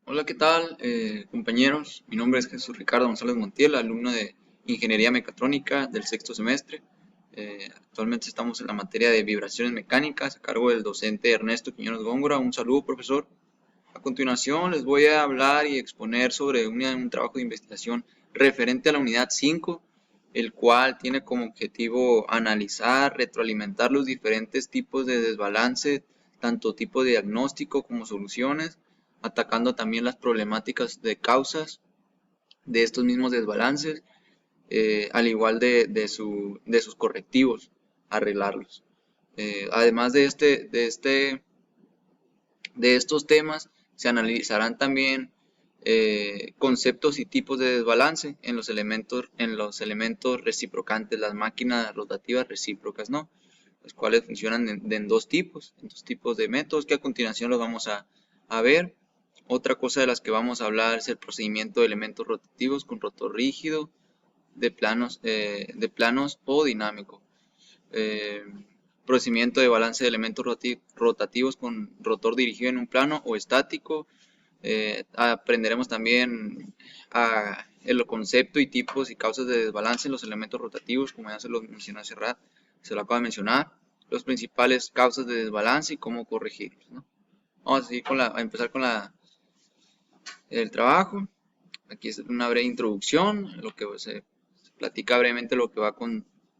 Hola, ¿qué tal, compañeros? Mi nombre es Jesús Ricardo González Montiel, alumno de Ingeniería Mecatrónica del sexto semestre. Actualmente estamos en la materia de vibraciones mecánicas a cargo del docente Ernesto Quiñones Góngora. Un saludo, profesor. A continuación les voy a hablar y exponer sobre un trabajo de investigación referente a la unidad 5, el cual tiene como objetivo analizar, retroalimentar los diferentes tipos de desbalance, tanto tipo de diagnóstico como soluciones, atacando también las problemáticas de causas de estos mismos desbalances, al igual de sus correctivos, arreglarlos. Además de estos temas, se analizarán también conceptos y tipos de desbalance en los elementos reciprocantes, las máquinas rotativas recíprocas, ¿no? Las cuales funcionan en dos tipos de métodos que a continuación los vamos a ver. Otra cosa de las que vamos a hablar es el procedimiento de elementos rotativos con rotor rígido, de planos o dinámico. Eh, Procedimiento de balance de elementos rotativos con rotor dirigido en un plano o estático. Aprenderemos también el concepto y tipos y causas de desbalance en los elementos rotativos, como ya se lo mencioné hace rato, se lo acabo de mencionar, las principales causas de desbalance y cómo corregirlos, ¿no? Vamos a seguir a empezar con el trabajo. Aquí es una breve introducción, lo que se platica brevemente lo que va a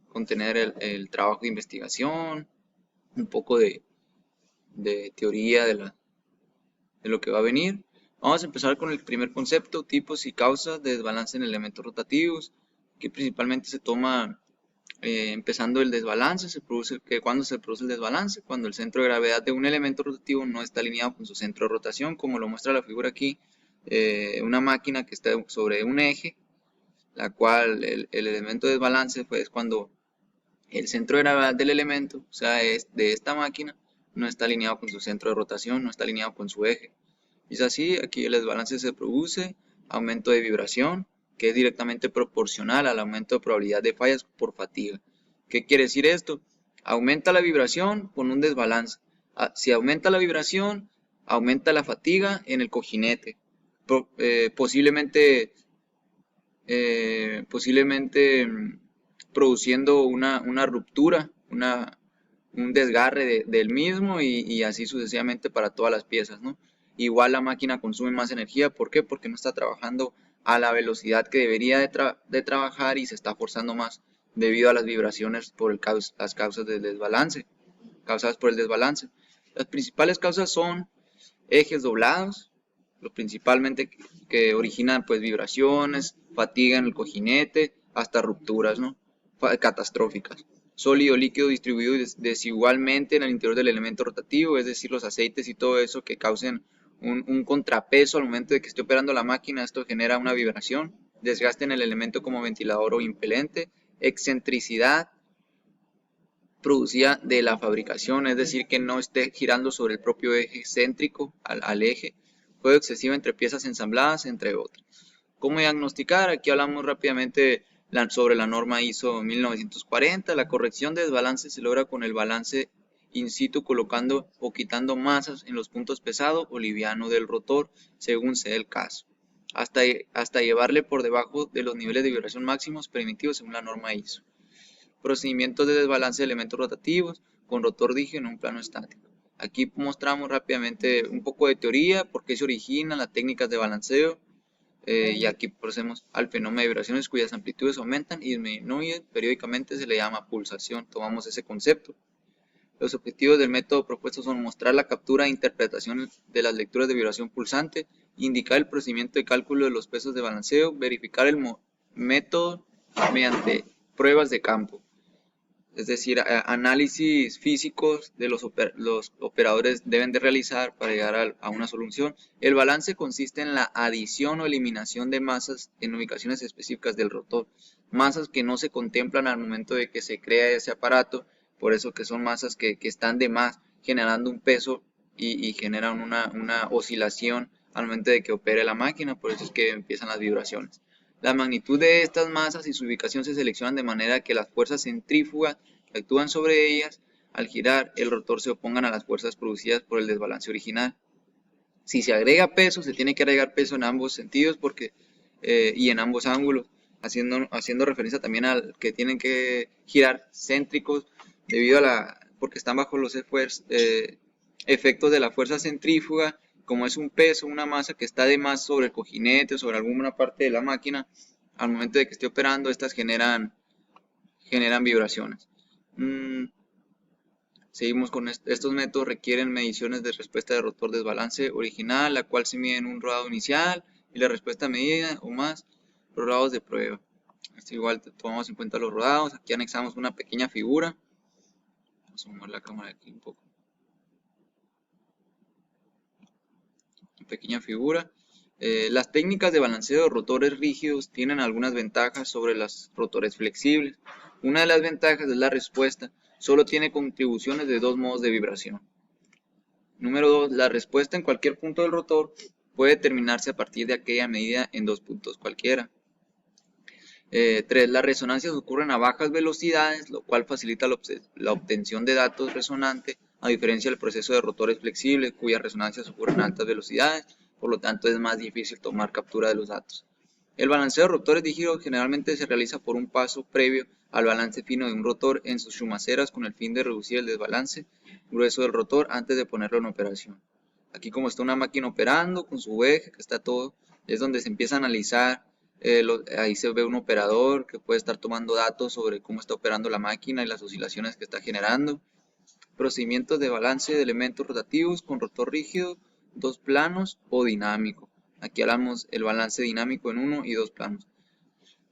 contener el trabajo de investigación, un poco de teoría de lo que va a venir. Vamos a empezar con el primer concepto, tipos y causas de desbalance en elementos rotativos, que principalmente se toma empezando el desbalance. Cuando se produce el desbalance, cuando el centro de gravedad de un elemento rotativo no está alineado con su centro de rotación, como lo muestra la figura aquí, una máquina que está sobre un eje, la cual el elemento de desbalance pues, es cuando el centro de gravedad del elemento, o sea, es de esta máquina, no está alineado con su centro de rotación, no está alineado con su eje. Y es así, aquí el desbalance se produce, aumento de vibración, que es directamente proporcional al aumento de probabilidad de fallas por fatiga. ¿Qué quiere decir esto? Aumenta la vibración con un desbalance. Si aumenta la vibración, aumenta la fatiga en el cojinete. Posiblemente produciendo una ruptura, un desgarre del mismo y así sucesivamente para todas las piezas, ¿no? Igual la máquina consume más energía, ¿por qué? Porque no está trabajando a la velocidad que debería de trabajar y se está forzando más debido a las vibraciones por las causas del desbalance, causadas por el desbalance. Las principales causas son ejes doblados, lo principalmente que originan pues vibraciones, fatiga en el cojinete, hasta rupturas, ¿no? Catastróficas. Sólido líquido distribuido desigualmente en el interior del elemento rotativo, es decir, los aceites y todo eso que causen un contrapeso al momento de que esté operando la máquina. Esto genera una vibración, desgaste en el elemento como ventilador o impelente, excentricidad producida de la fabricación, es decir, que no esté girando sobre el propio eje céntrico al eje, juego excesivo entre piezas ensambladas, entre otras. ¿Cómo diagnosticar? Aquí hablamos rápidamente sobre la norma ISO 1940. La corrección de desbalance se logra con el balance in situ colocando o quitando masas en los puntos pesado o liviano del rotor, según sea el caso, hasta llevarle por debajo de los niveles de vibración máximos permitidos según la norma ISO. Procedimientos de desbalance de elementos rotativos con rotor rígido en un plano estático. Aquí mostramos rápidamente un poco de teoría, por qué se originan las técnicas de balanceo, y aquí procedemos al fenómeno de vibraciones cuyas amplitudes aumentan y disminuyen periódicamente, se le llama pulsación. Tomamos ese concepto. Los objetivos del método propuesto son mostrar la captura e interpretación de las lecturas de vibración pulsante, indicar el procedimiento de cálculo de los pesos de balanceo, verificar el método mediante pruebas de campo, es decir, análisis físicos de los operadores deben de realizar para llegar a una solución. El balance consiste en la adición o eliminación de masas en ubicaciones específicas del rotor, masas que no se contemplan al momento de que se crea ese aparato, por eso que son masas que están de más, generando un peso y generan una oscilación al momento de que opere la máquina, por eso es que empiezan las vibraciones. La magnitud de estas masas y su ubicación se seleccionan de manera que las fuerzas centrífugas que actúan sobre ellas al girar el rotor se opongan a las fuerzas producidas por el desbalance original. Si se agrega peso, se tiene que agregar peso en ambos sentidos y en ambos ángulos, haciendo referencia también al que tienen que girar céntricos porque están bajo los efectos de la fuerza centrífuga. Como es un peso, una masa que está de más sobre el cojinete, sobre alguna parte de la máquina, al momento de que esté operando, estas generan vibraciones. Seguimos con estos métodos. Requieren mediciones de respuesta de rotor desbalance original, la cual se mide en un rodado inicial y la respuesta medida o más rodados de prueba. Esto igual tomamos en cuenta los rodados. Aquí anexamos una pequeña figura. Vamos a mover la cámara aquí un poco. Una pequeña figura. Las técnicas de balanceo de rotores rígidos tienen algunas ventajas sobre los rotores flexibles. Una de las ventajas es la respuesta. Solo tiene contribuciones de dos modos de vibración. Número 2. La respuesta en cualquier punto del rotor puede determinarse a partir de aquella medida en dos puntos cualquiera. 3. Las resonancias ocurren a bajas velocidades, lo cual facilita la obtención de datos resonantes, a diferencia del proceso de rotores flexibles, cuyas resonancias ocurren a altas velocidades, por lo tanto es más difícil tomar captura de los datos. El balanceo de rotores rígidos generalmente se realiza por un paso previo al balance fino de un rotor en sus chumaceras con el fin de reducir el desbalance grueso del rotor antes de ponerlo en operación. Aquí, como está una máquina operando con su eje, que está todo, es donde se empieza a analizar. Ahí se ve un operador que puede estar tomando datos sobre cómo está operando la máquina y las oscilaciones que está generando. Procedimientos de balance de elementos rotativos con rotor rígido, dos planos o dinámico. Aquí hablamos el balance dinámico en uno y dos planos.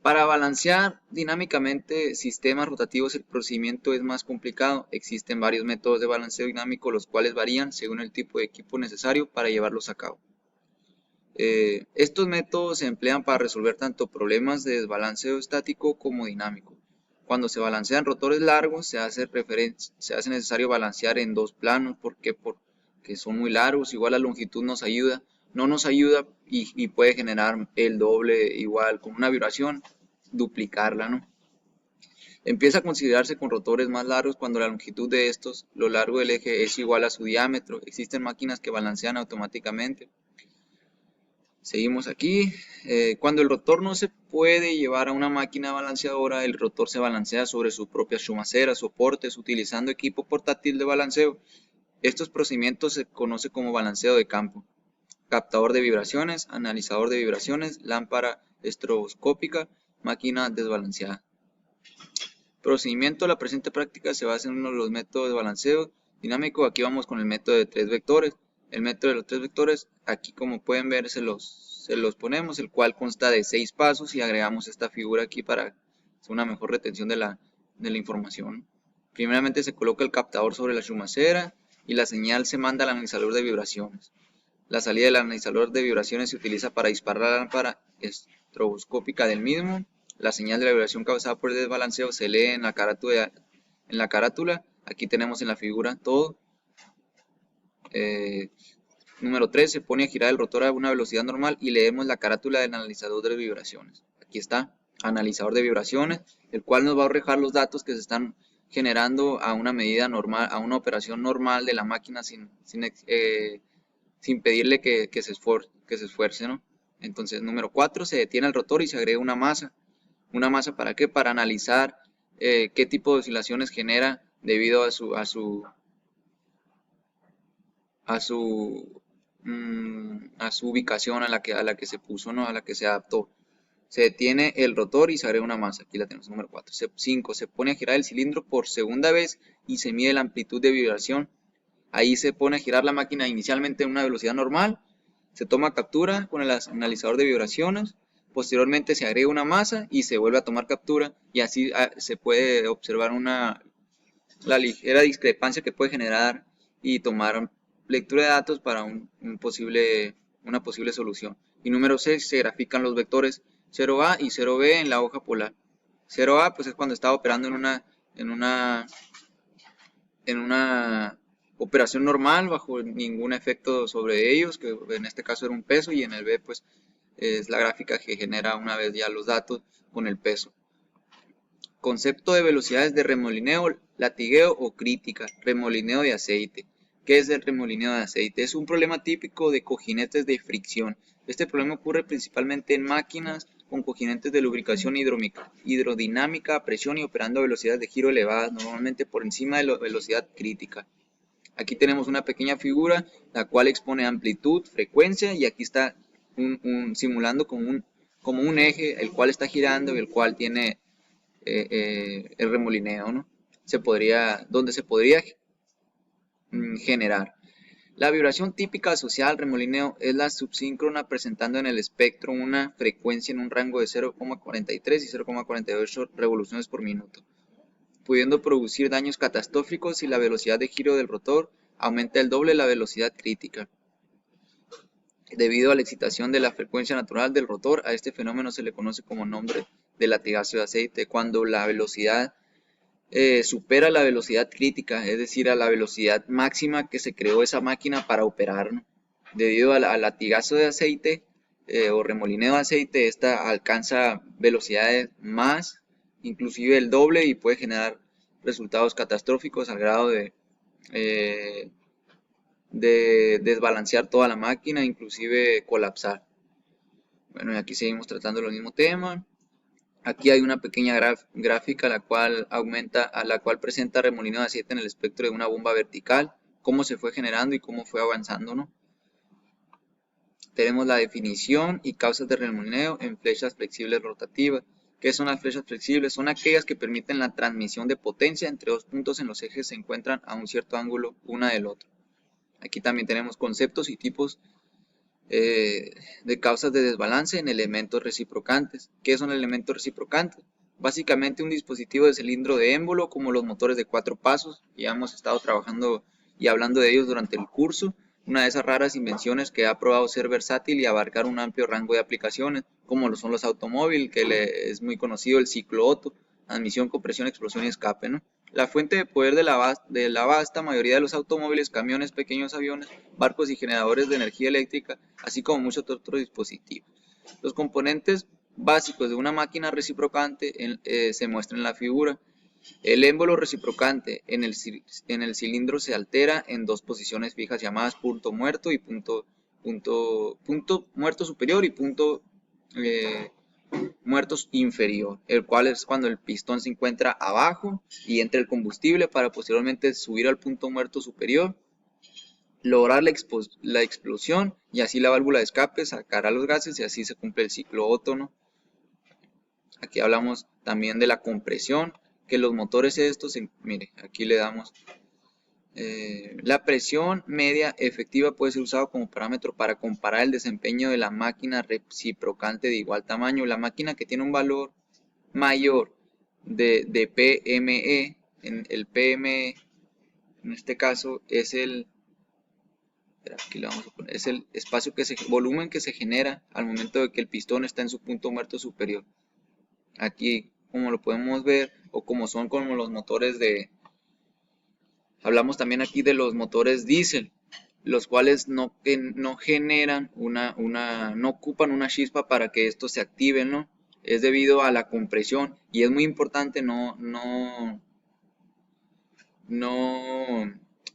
Para balancear dinámicamente sistemas rotativos el procedimiento es más complicado. Existen varios métodos de balanceo dinámico, los cuales varían según el tipo de equipo necesario para llevarlos a cabo. Estos métodos se emplean para resolver tanto problemas de desbalanceo estático como dinámico. Cuando se balancean rotores largos se hace necesario balancear en dos planos porque son muy largos. Igual la longitud no nos ayuda y puede generar el doble, igual con una vibración, duplicarla, ¿no? Empieza a considerarse con rotores más largos cuando la longitud de estos, lo largo del eje, es igual a su diámetro. Existen máquinas que balancean automáticamente. Seguimos aquí. Cuando el rotor no se puede llevar a una máquina balanceadora, el rotor se balancea sobre sus propias chumaceras, soportes, utilizando equipo portátil de balanceo. Estos procedimientos se conoce como balanceo de campo. Captador de vibraciones, analizador de vibraciones, lámpara estroboscópica, máquina desbalanceada. Procedimiento. La presente práctica se basa en uno de los métodos de balanceo dinámico. Aquí vamos con el método de tres vectores. El método de los tres vectores, aquí como pueden ver se los ponemos, el cual consta de 6 pasos y agregamos esta figura aquí para hacer una mejor retención de la información. Primeramente se coloca el captador sobre la chumacera y la señal se manda al analizador de vibraciones. La salida del analizador de vibraciones se utiliza para disparar la lámpara estroboscópica del mismo. La señal de la vibración causada por el desbalanceo se lee en la carátula. Aquí tenemos en la figura todo. Número 3. Se pone a girar el rotor a una velocidad normal y leemos la carátula del analizador de vibraciones. Aquí está, analizador de vibraciones, el cual nos va a arrojar los datos que se están generando a una medida normal, a una operación normal de la máquina sin pedirle que se esfuerce, ¿no? Entonces, número 4. Se detiene el rotor y se agrega una masa. ¿Una masa para qué? Para analizar qué tipo de oscilaciones genera debido a su ubicación a la que se puso, ¿no? A la que se adaptó. Se detiene el rotor y se agrega una masa. Aquí la tenemos, número 4. 5. Se pone a girar el cilindro por segunda vez y se mide la amplitud de vibración. Ahí se pone a girar la máquina inicialmente en una velocidad normal. Se toma captura con el analizador de vibraciones. Posteriormente se agrega una masa y se vuelve a tomar captura. Y así se puede observar la ligera discrepancia que puede generar y tomar lectura de datos para una posible solución. Y número 6. Se grafican los vectores 0A y 0B en la hoja polar. 0A pues es cuando estaba operando en una operación normal bajo ningún efecto sobre ellos, que en este caso era un peso, y en el B pues es la gráfica que genera una vez ya los datos con el peso. Concepto de velocidades de remolineo, latigueo o crítica, remolineo de aceite. ¿Qué es el remolineo de aceite? Es un problema típico de cojinetes de fricción. Este problema ocurre principalmente en máquinas con cojinetes de lubricación hidrodinámica a presión y operando a velocidades de giro elevadas, normalmente por encima de la velocidad crítica. Aquí tenemos una pequeña figura, la cual expone amplitud, frecuencia, y aquí está simulando como un eje, el cual está girando y el cual tiene el remolineo, ¿no? Donde se podría generar. La vibración típica asociada al remolineo es la subsíncrona, presentando en el espectro una frecuencia en un rango de 0,43 y 0,48 revoluciones por minuto, pudiendo producir daños catastróficos si la velocidad de giro del rotor aumenta el doble de la velocidad crítica. Debido a la excitación de la frecuencia natural del rotor, a este fenómeno se le conoce como nombre de latigazo de aceite. Cuando la velocidad supera la velocidad crítica, es decir, a la velocidad máxima que se creó esa máquina para operar, ¿no? Debido al latigazo de aceite o remolineo de aceite, esta alcanza velocidades más, inclusive el doble, y puede generar resultados catastróficos al grado de desbalancear toda la máquina, inclusive colapsar. Bueno, y aquí seguimos tratando el mismo tema. Aquí hay una pequeña gráfica a la cual presenta remolineo de aceite en el espectro de una bomba vertical, cómo se fue generando y cómo fue avanzando, ¿no? Tenemos la definición y causas de remolineo en flechas flexibles rotativas. ¿Qué son las flechas flexibles? Son aquellas que permiten la transmisión de potencia entre dos puntos en los ejes que se encuentran a un cierto ángulo una del otro. Aquí también tenemos conceptos y tipos de causas de desbalance en elementos reciprocantes. ¿Qué son elementos reciprocantes? Básicamente un dispositivo de cilindro de émbolo como los motores de 4 pasos. Ya hemos estado trabajando y hablando de ellos durante el curso. Una de esas raras invenciones que ha probado ser versátil y abarcar un amplio rango de aplicaciones, como lo son los automóviles, que es muy conocido el ciclo Otto, admisión, compresión, explosión y escape, ¿no? La fuente de poder de la vasta mayoría de los automóviles, camiones, pequeños aviones, barcos y generadores de energía eléctrica, así como muchos otros dispositivos. Los componentes básicos de una máquina reciprocante se muestran en la figura. El émbolo reciprocante en el cilindro se altera en dos posiciones fijas llamadas punto muerto y punto muerto superior y punto muertos inferior, el cual es cuando el pistón se encuentra abajo y entra el combustible para posteriormente subir al punto muerto superior, lograr la explosión y así la válvula de escape sacará los gases y así se cumple el ciclo Otto, ¿no? Aquí hablamos también de la compresión, que los motores estos, mire, aquí le damos la presión media efectiva puede ser usado como parámetro para comparar el desempeño de la máquina reciprocante de igual tamaño. La máquina que tiene un valor mayor de PME, el PME en este caso es aquí le vamos a poner, es el espacio volumen que se genera al momento de que el pistón está en su punto muerto superior. Aquí, como lo podemos ver, o como son como los motores hablamos también aquí de los motores diésel, los cuales no generan no ocupan una chispa para que estos se activen, ¿no? Es debido a la compresión y es muy importante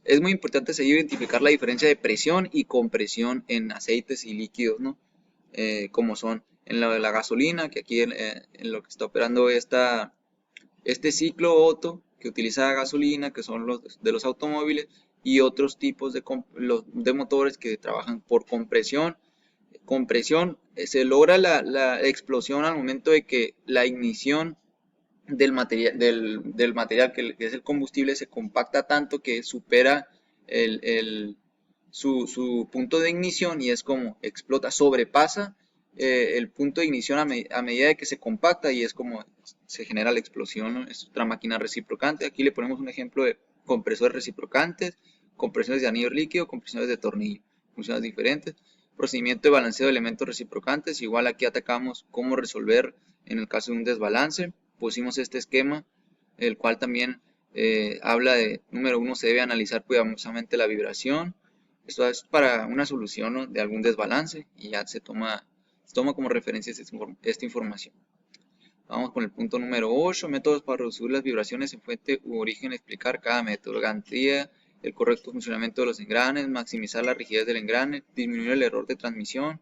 es muy importante identificar la diferencia de presión y compresión en aceites y líquidos, ¿no? Como son en la gasolina, que aquí en lo que está operando este ciclo Otto, que utiliza gasolina, que son los de los automóviles, y otros tipos de motores que trabajan por compresión. Se logra la explosión al momento de que la ignición del material que es el combustible se compacta tanto que supera su punto de ignición y es como explota, sobrepasa el punto de ignición a medida de que se compacta y es como se genera la explosión, ¿no? Es otra máquina reciprocante. Aquí le ponemos un ejemplo de compresores reciprocantes, compresiones de anillo líquido, compresiones de tornillo, funciones diferentes. Procedimiento de balanceo de elementos reciprocantes, igual aquí atacamos cómo resolver en el caso de un desbalance. Pusimos este esquema, el cual también habla de, número 1, se debe analizar cuidadosamente la vibración. Esto es para una solución, ¿no?, de algún desbalance y ya se toma como referencia esta información. Vamos con el punto número 8, métodos para reducir las vibraciones en fuente u origen, explicar cada método. Garantía el correcto funcionamiento de los engranes, maximizar la rigidez del engrane, disminuir el error de transmisión,